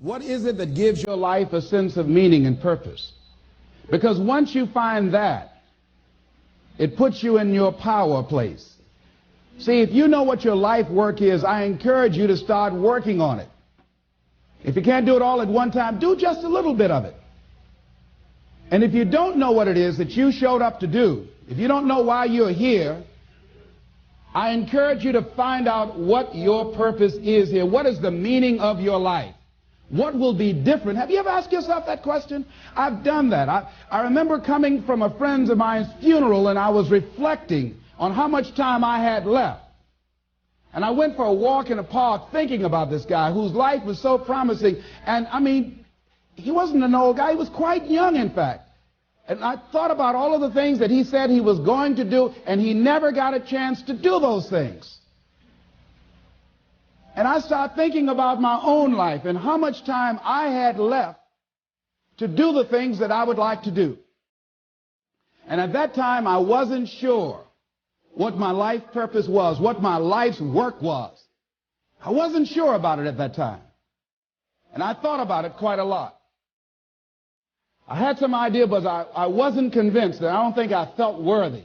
What is it that gives your life a sense of meaning and purpose? Because once you find that, it puts you in your power place. See, if you know what your life work is, I encourage you to start working on it. If you can't do it all at one time, do just a little bit of it. And if you don't know what it is that you showed up to do, if you don't know why you're here, I encourage you to find out what your purpose is here. What is the meaning of your life? What will be different? Have you ever asked yourself that question? I've done that. I remember coming from a friend of mine's funeral, and I was reflecting on how much time I had left. And I went for a walk in a park thinking about this guy whose life was so promising. And I mean, he wasn't an old guy. He was quite young, in fact. And I thought about all of the things that he said he was going to do, and he never got a chance to do those things. And I started thinking about my own life and how much time I had left to do the things that I would like to do. And at that time, I wasn't sure what my life purpose was, what my life's work was. I wasn't sure about it at that time. And I thought about it quite a lot. I had some idea, but I wasn't convinced, and I don't think I felt worthy.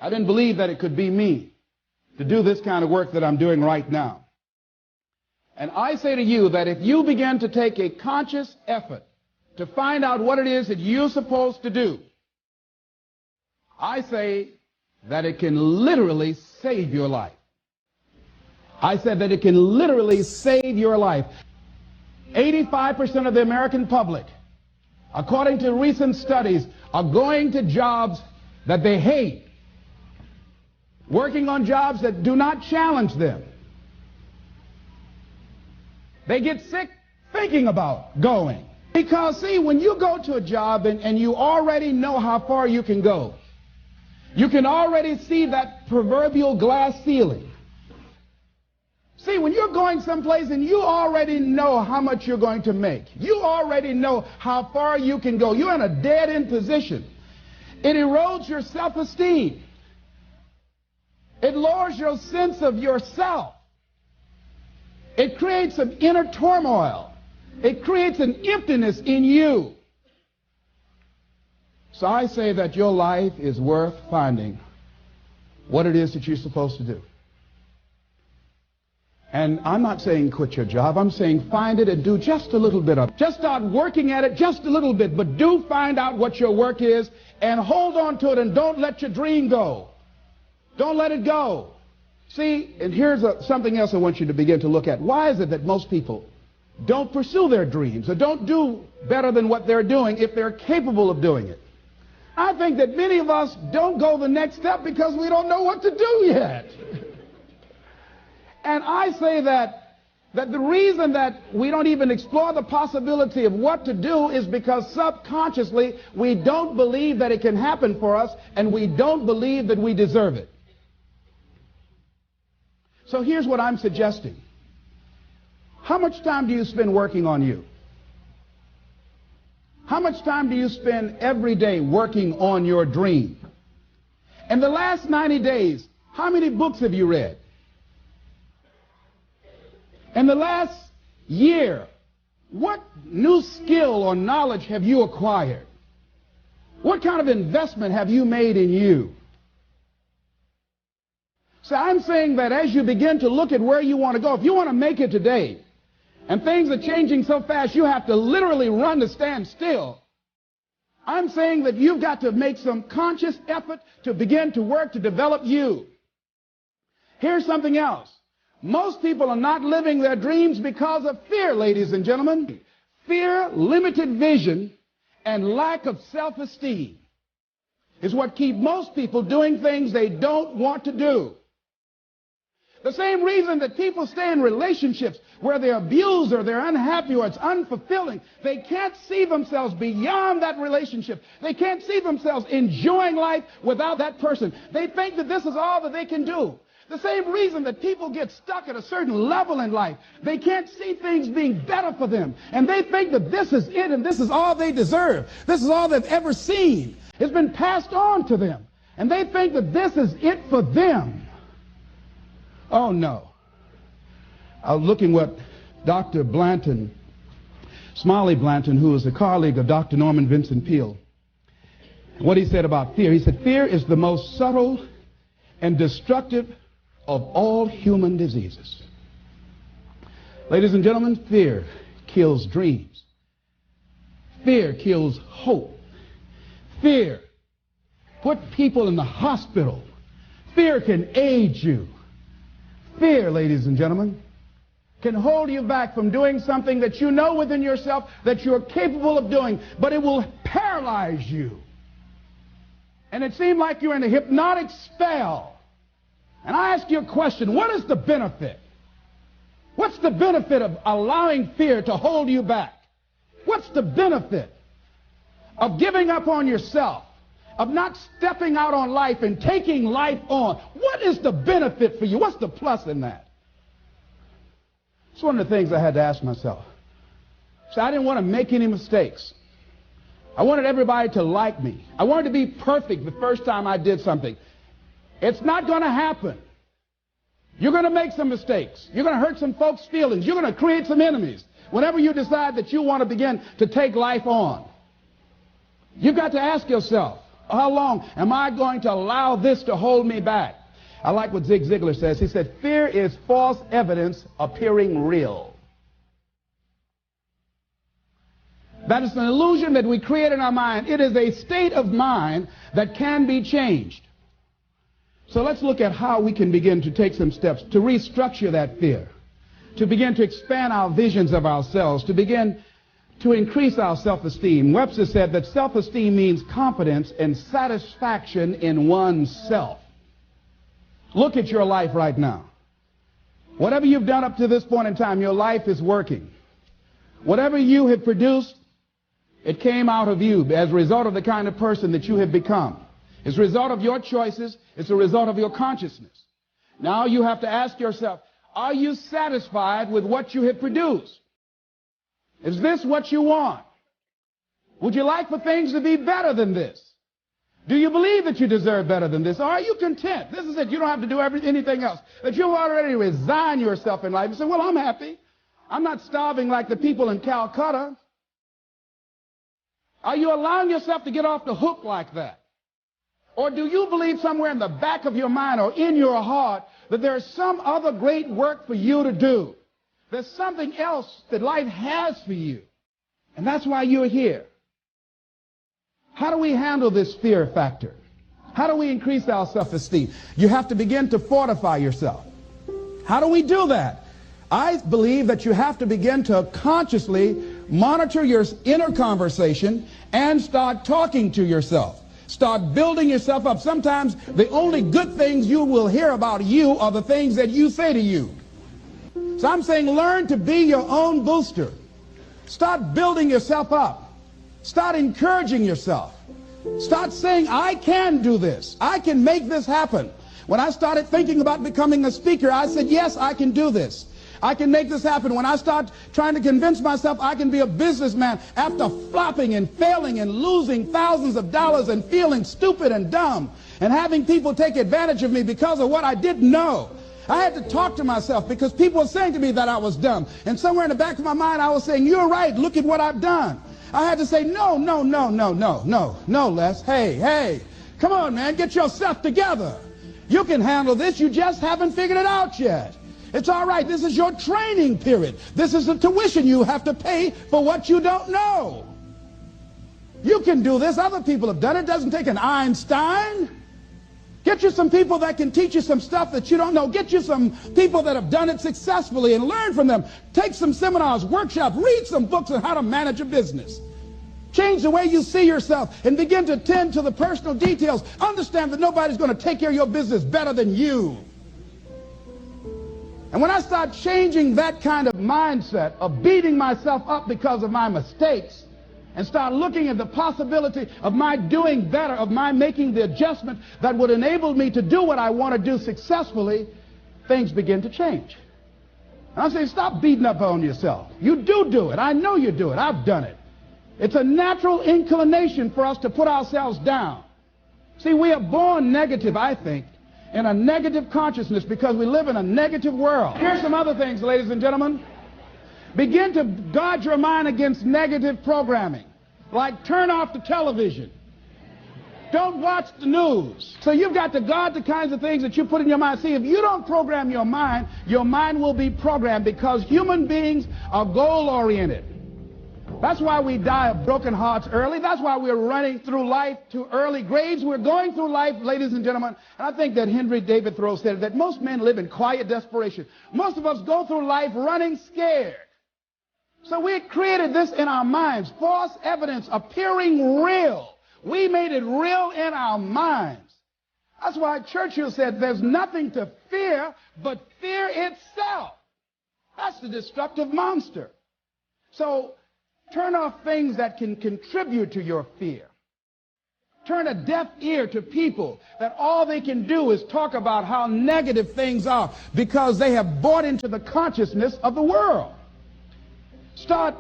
I didn't believe that it could be me to do this kind of work that I'm doing right now. And I say to you that if you begin to take a conscious effort to find out what it is that you're supposed to do, I say that it can literally save your life. I said that it can literally save your life. 85% of the American public, according to recent studies, are going to jobs that they hate, working on jobs that do not challenge them. They get sick thinking about going. Because, see, when you go to a job and you already know how far you can go, you can already see that proverbial glass ceiling. See, when you're going someplace and you already know how much you're going to make, you already know how far you can go, you're in a dead-end position. It erodes your self-esteem. It lowers your sense of yourself. It creates an inner turmoil. It creates an emptiness in you. So I say that your life is worth finding what it is that you're supposed to do. And I'm not saying quit your job. I'm saying find it and do just a little bit of it. Just start working at it just a little bit, but do find out what your work is and hold on to it, and don't let your dream go. Don't let it go. See, and here's something else I want you to begin to look at. Why is it that most people don't pursue their dreams or don't do better than what they're doing if they're capable of doing it? I think that many of us don't go the next step because we don't know what to do yet. And I say that the reason that we don't even explore the possibility of what to do is because subconsciously we don't believe that it can happen for us, and we don't believe that we deserve it. So here's what I'm suggesting. How much time do you spend working on you? How much time do you spend every day working on your dream? In the last 90 days, how many books have you read? In the last year, what new skill or knowledge have you acquired? What kind of investment have you made in you? So I'm saying that as you begin to look at where you want to go, if you want to make it today, and things are changing so fast you have to literally run to stand still, I'm saying that you've got to make some conscious effort to begin to work to develop you. Here's something else. Most people are not living their dreams because of fear, ladies and gentlemen. Fear, limited vision, and lack of self-esteem is what keep most people doing things they don't want to do. The same reason that people stay in relationships where they're abused or they're unhappy or it's unfulfilling. They can't see themselves beyond that relationship. They can't see themselves enjoying life without that person. They think that this is all that they can do. The same reason that people get stuck at a certain level in life. They can't see things being better for them. And they think that this is it and this is all they deserve. This is all they've ever seen. It's been passed on to them. And they think that this is it for them. Oh, no. I was looking what Dr. Blanton Smiley Blanton, who was a colleague of Dr. Norman Vincent Peale. What he said about fear, he said, fear is the most subtle and destructive of all human diseases. Ladies and gentlemen, fear kills dreams. Fear kills hope. Fear put people in the hospital. Fear can aid you. Fear, ladies and gentlemen, can hold you back from doing something that you know within yourself that you're capable of doing, but it will paralyze you. And it seemed like you're in a hypnotic spell. And I ask you a question, what is the benefit? What's the benefit of allowing fear to hold you back? What's the benefit of giving up on yourself, of not stepping out on life and taking life on? What is the benefit for you? What's the plus in that? It's one of the things I had to ask myself. So I didn't want to make any mistakes. I wanted everybody to like me. I wanted to be perfect the first time I did something. It's not going to happen. You're going to make some mistakes. You're going to hurt some folks' feelings. You're going to create some enemies whenever you decide that you want to begin to take life on. You've got to ask yourself, how long am I going to allow this to hold me back? I like what Zig Ziglar says. He said, fear is false evidence appearing real. That is an illusion that we create in our mind. It is a state of mind that can be changed. So let's look at how we can begin to take some steps to restructure that fear, to begin to expand our visions of ourselves, to begin to increase our self-esteem. Webster said that self-esteem means confidence and satisfaction in oneself. Look at your life right now. Whatever you've done up to this point in time, your life is working. Whatever you have produced, it came out of you as a result of the kind of person that you have become. It's a result of your choices. It's a result of your consciousness. Now you have to ask yourself, are you satisfied with what you have produced? Is this what you want? Would you like for things to be better than this? Do you believe that you deserve better than this? Or are you content? This is it. You don't have to do anything else. That you've already resigned yourself in life and say, well, I'm happy. I'm not starving like the people in Calcutta. Are you allowing yourself to get off the hook like that? Or do you believe somewhere in the back of your mind or in your heart that there's some other great work for you to do? There's something else that life has for you. And that's why you're here. How do we handle this fear factor? How do we increase our self-esteem? You have to begin to fortify yourself. How do we do that? I believe that you have to begin to consciously monitor your inner conversation and start talking to yourself. Start building yourself up. Sometimes the only good things you will hear about you are the things that you say to you. So I'm saying learn to be your own booster. Start building yourself up. Start encouraging yourself. Start saying, I can do this. I can make this happen. When I started thinking about becoming a speaker, I said, yes, I can do this. I can make this happen. When I start trying to convince myself I can be a businessman after flopping and failing and losing thousands of dollars and feeling stupid and dumb and having people take advantage of me because of what I didn't know, I had to talk to myself because people were saying to me that I was dumb. And somewhere in the back of my mind, I was saying, you're right. Look at what I've done. I had to say, no, Les. Hey, come on, man. Get yourself together. You can handle this. You just haven't figured it out yet. It's all right. This is your training period. This is the tuition you have to pay for what you don't know. You can do this. Other people have done it. It doesn't take an Einstein. Get you some people that can teach you some stuff that you don't know. Get you some people that have done it successfully and learn from them. Take some seminars, workshops, read some books on how to manage a business. Change the way you see yourself and begin to tend to the personal details. Understand that nobody's going to take care of your business better than you. And when I start changing that kind of mindset of beating myself up because of my mistakes and start looking at the possibility of my doing better, of my making the adjustment that would enable me to do what I want to do successfully, things begin to change. And I'm saying, stop beating up on yourself. You do it. I know you do it. I've done it. It's a natural inclination for us to put ourselves down. See, we are born negative, I think, in a negative consciousness because we live in a negative world. Here's some other things, ladies and gentlemen. Begin to guard your mind against negative programming. Like turn off the television. Don't watch the news. So you've got to guard the kinds of things that you put in your mind. See, if you don't program your mind will be programmed, because human beings are goal-oriented. That's why we die of broken hearts early. That's why we're running through life to early graves. We're going through life, ladies and gentlemen. And I think that Henry David Thoreau said that most men live in quiet desperation. Most of us go through life running scared. So we created this in our minds, false evidence appearing real. We made it real in our minds. That's why Churchill said there's nothing to fear but fear itself. That's the destructive monster. So turn off things that can contribute to your fear. Turn a deaf ear to people that all they can do is talk about how negative things are, because they have bought into the consciousness of the world. Start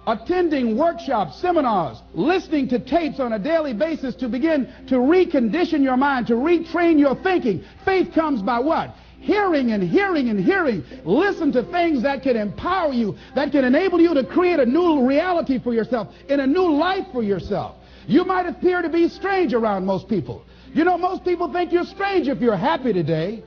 attending workshops, seminars, listening to tapes on a daily basis to begin to recondition your mind, to retrain your thinking. Faith comes by what? Hearing and hearing and hearing. Listen to things that can empower you, that can enable you to create a new reality for yourself, in a new life for yourself. You might appear to be strange around most people. You know, most people think you're strange if you're happy today.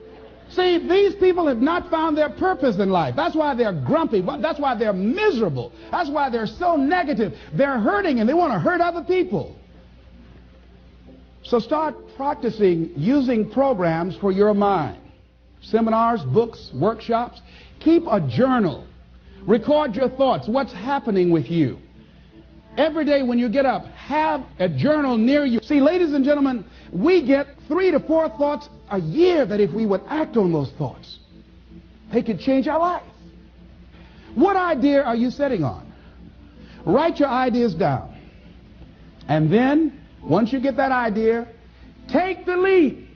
See, these people have not found their purpose in life. That's why they're grumpy. That's why they're miserable. That's why they're so negative. They're hurting and they want to hurt other people. So start practicing using programs for your mind. Seminars, books, workshops. Keep a journal. Record your thoughts. What's happening with you? Every day when you get up, have a journal near you. See, ladies and gentlemen, we get 3 to 4 thoughts a year that if we would act on those thoughts, they could change our life. What idea are you sitting on? Write your ideas down. And then, once you get that idea, take the leap.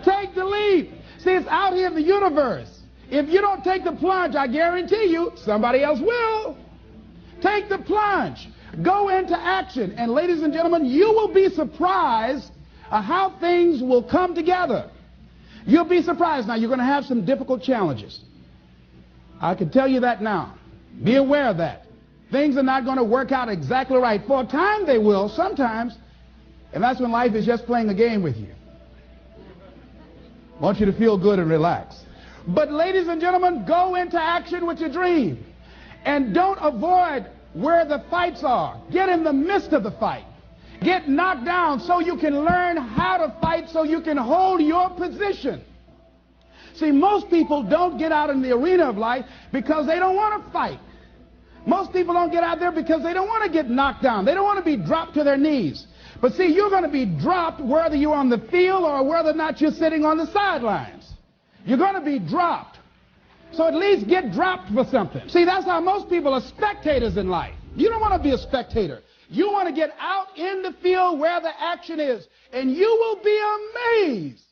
Take the leap. See, it's out here in the universe. If you don't take the plunge, I guarantee you, somebody else will. Take the plunge. Go into action. And ladies and gentlemen, you will be surprised how things will come together. You'll be surprised. Now, you're going to have some difficult challenges. I can tell you that now. Be aware of that. Things are not going to work out exactly right. For a time they will, sometimes. And that's when life is just playing a game with you. I want you to feel good and relax. But ladies and gentlemen, go into action with your dream. And don't avoid where the fights are. Get in the midst of the fight. Get knocked down so you can learn how to fight, so you can hold your position. See, most people don't get out in the arena of life because they don't want to fight. Most people don't get out there because they don't want to get knocked down. They don't want to be dropped to their knees. But see, you're going to be dropped whether you're on the field or whether or not you're sitting on the sidelines. You're going to be dropped. So at least get dropped for something. See, that's how most people are spectators in life. You don't want to be a spectator. You want to get out in the field where the action is, and you will be amazed.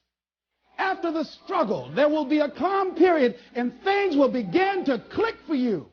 After the struggle, there will be a calm period, and things will begin to click for you.